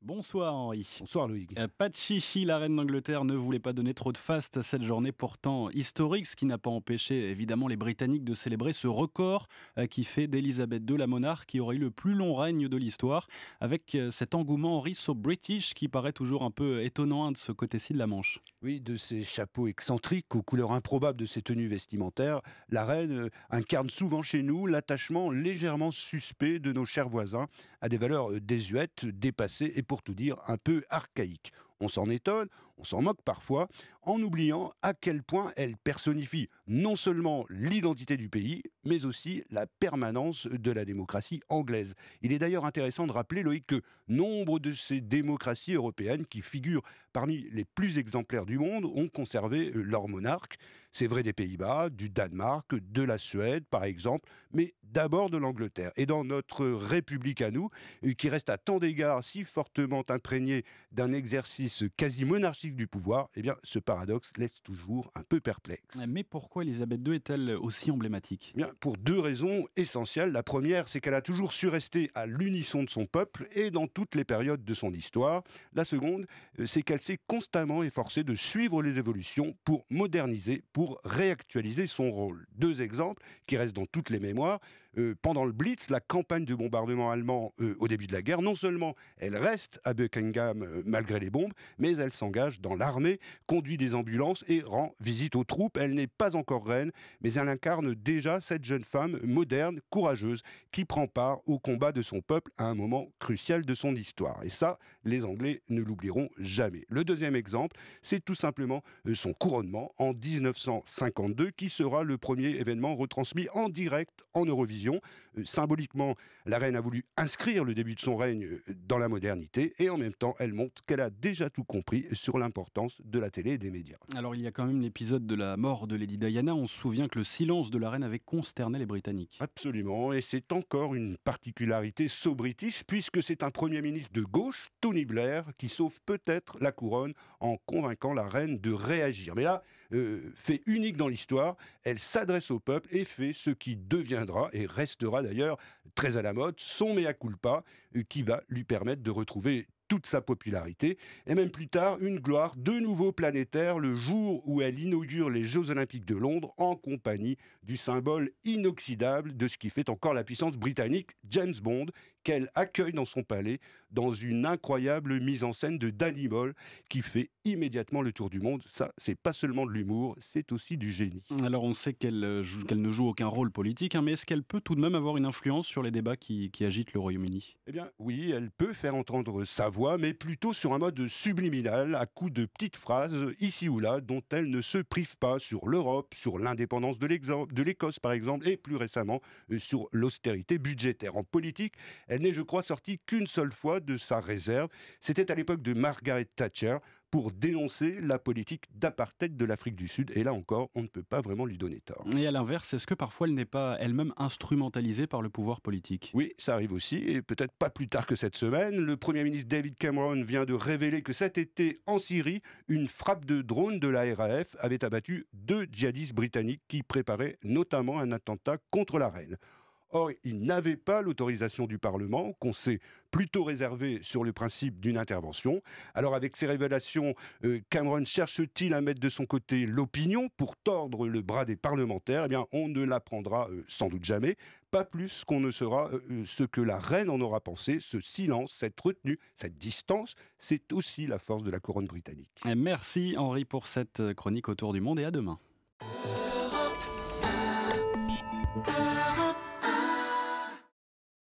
Bonsoir Henri. Bonsoir Loïc. Pas de chichi, la reine d'Angleterre ne voulait pas donner trop de faste à cette journée pourtant historique, ce qui n'a pas empêché évidemment les Britanniques de célébrer ce record qui fait d'Elisabeth II la monarque qui aurait eu le plus long règne de l'histoire, avec cet engouement Henri so British qui paraît toujours un peu étonnant de ce côté-ci de la Manche. Oui, de ces chapeaux excentriques aux couleurs improbables de ses tenues vestimentaires, la reine incarne souvent chez nous l'attachement légèrement suspect de nos chers voisins à des valeurs désuètes, dépassées et pour tout dire un peu archaïques. On s'en étonne, on s'en moque parfois, en oubliant à quel point elle personnifie non seulement l'identité du pays, mais aussi la permanence de la démocratie anglaise. Il est d'ailleurs intéressant de rappeler, Loïc, que nombre de ces démocraties européennes qui figurent parmi les plus exemplaires du monde ont conservé leur monarque. C'est vrai des Pays-Bas, du Danemark, de la Suède par exemple, mais d'abord de l'Angleterre. Et dans notre République à nous, qui reste à tant d'égards si fortement imprégnée d'un exercice quasi monarchique du pouvoir, eh bien, ce paradoxe laisse toujours un peu perplexe. Mais pourquoi Elisabeth II est-elle aussi emblématique ? Eh bien, pour deux raisons essentielles. La première, c'est qu'elle a toujours su rester à l'unisson de son peuple et dans toutes les périodes de son histoire. La seconde, c'est qu'elle s'est constamment efforcée de suivre les évolutions pour moderniser, pour réactualiser son rôle. Deux exemples qui restent dans toutes les mémoires. Pendant le Blitz, la campagne de bombardement allemand au début de la guerre, non seulement elle reste à Buckingham malgré les bombes, mais elle s'engage dans l'armée, conduit des ambulances et rend visite aux troupes. Elle n'est pas encore reine, mais elle incarne déjà cette jeune femme moderne, courageuse, qui prend part au combat de son peuple à un moment crucial de son histoire. Et ça, les Anglais ne l'oublieront jamais. Le deuxième exemple, c'est tout simplement son couronnement en 1952, qui sera le premier événement retransmis en direct en Eurovision. Symboliquement, la reine a voulu inscrire le début de son règne dans la modernité, et en même temps, elle montre qu'elle a déjà tout compris sur l'importance de la télé et des médias. Alors il y a quand même l'épisode de la mort de Lady Diana, on se souvient que le silence de la reine avait consterné les Britanniques. Absolument, et c'est encore une particularité so British, puisque c'est un Premier ministre de gauche, Tony Blair, qui sauve peut-être la couronne en convainquant la reine de réagir. Mais là, fait unique dans l'histoire, elle s'adresse au peuple et fait ce qui deviendra, et restera d'ailleurs très à la mode, son mea culpa, qui va lui permettre de retrouver toute sa popularité, et même plus tard, une gloire de nouveau planétaire le jour où elle inaugure les Jeux Olympiques de Londres en compagnie du symbole inoxydable de ce qui fait encore la puissance britannique, James Bond, qu'elle accueille dans son palais dans une incroyable mise en scène de Danny Boyle qui fait immédiatement le tour du monde. Ça, c'est pas seulement de l'humour, c'est aussi du génie. Alors on sait qu'elle ne joue aucun rôle politique, mais est-ce qu'elle peut tout de même avoir une influence sur les débats qui agitent le Royaume-Uni ? Eh bien oui, elle peut faire entendre sa voix, mais plutôt sur un mode subliminal, à coups de petites phrases ici ou là, dont elle ne se prive pas sur l'Europe, sur l'indépendance de l'Écosse par exemple, et plus récemment sur l'austérité budgétaire. En politique, elle n'est, je crois, sortie qu'une seule fois de sa réserve. C'était à l'époque de Margaret Thatcher, pour dénoncer la politique d'apartheid de l'Afrique du Sud. Et là encore, on ne peut pas vraiment lui donner tort. Et à l'inverse, est-ce que parfois elle n'est pas elle-même instrumentalisée par le pouvoir politique ? Oui, ça arrive aussi, et peut-être pas plus tard que cette semaine. Le Premier ministre David Cameron vient de révéler que cet été, en Syrie, une frappe de drone de la RAF avait abattu 2 djihadistes britanniques qui préparaient notamment un attentat contre la reine. Or, il n'avait pas l'autorisation du Parlement, qu'on s'est plutôt réservé sur le principe d'une intervention. Alors, avec ces révélations, Cameron cherche-t-il à mettre de son côté l'opinion pour tordre le bras des parlementaires ? Eh bien, on ne l'apprendra sans doute jamais, pas plus qu'on ne saura ce que la reine en aura pensé. Ce silence, cette retenue, cette distance, c'est aussi la force de la couronne britannique. Merci Henri pour cette chronique autour du monde et à demain.